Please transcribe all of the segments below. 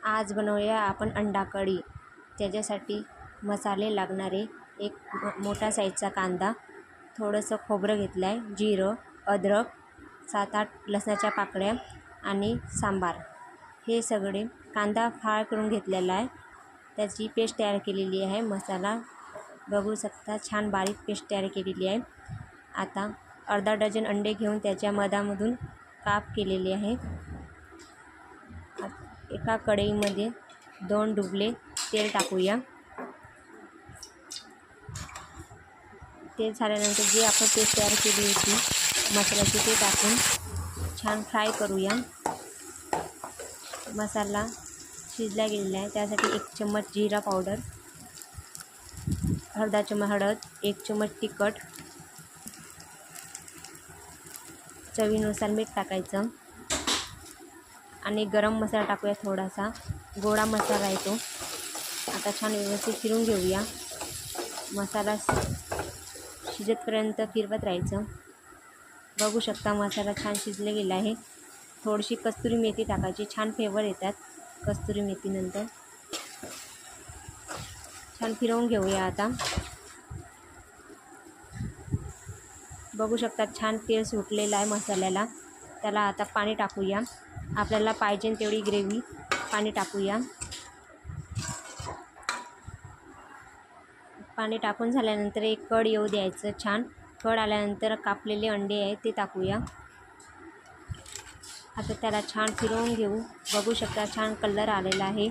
आज बनवूया आपण अंडा कढी। त्याच्यासाठी मसाले लागणारे एक मोठा साईजचा कांदा, थोडंसं खोबरं घेतलं आहे, जिरं, अद्रक, 7-8 लसणाच्या पाकळ्या आणि सांबार। हे सगळे कांदा फ्राय करून घेतलेला आहे, त्याची पेस्ट तयार केलेली आहे। मसाला बघू शकता, छान बारीक पेस्ट तयार केलेली आहे। आता अर्धा डझन अंडे घेऊन त्याच्या मधामधून काप केलेले आहे। एका कढईमध्ये 2 डुबले तेल टाकूया। तेल झाल्यानंतर जे आपण पेस्ट तयार केली होती मसाल्याची ते टाकून छान फ्राय करूया। मसाला शिजला गेलेला आहे, त्यासाठी 1 चम्मच जिरा पावडर, अर्धा चम्मच हळद, 1 चम्मच तिखट, चवीनुसार मीठ टाकायचं आणि गरम मसाला टाकूया थोडासा, गोडा मसाला आहे तो। आता छान व्यवस्थित फिरून घेऊया। मसाला शिजेपर्यंत फिरवत राहायचं। बघू शकता मसाला छान शिजला गेला आहे। थोडीशी कस्तुरी मेथी टाकायची, छान फ्लेवर येतात कस्तुरी मेथीनंतर। छान फिरवून घेऊया। आता बघू शकता छान तेल सुटलेलं आहे मसाल्याला। त्याला आता पाणी टाकूया, आपल्याला पाहिजे तेवढी ग्रेव्ही पाणी टाकूया। पाणी टाकून झाल्यानंतर एक कढ येऊ द्यायचं। छान कढ आल्यानंतर कापलेले अंडे आहेत ते टाकूया। आता त्याला छान फिरवून घेऊ। बघू शकता छान कलर आलेला आहे।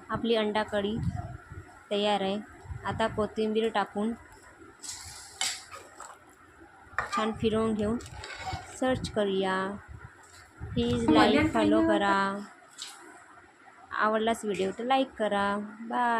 आपली अंडा कढी तयार आहे। आता कोथिंबीर टाकून छान फिरवून घेऊन सर्च करूया। प्लीज लाईक फॉलो करा। आवडलाच व्हिडिओ तर लाईक करा। बाय।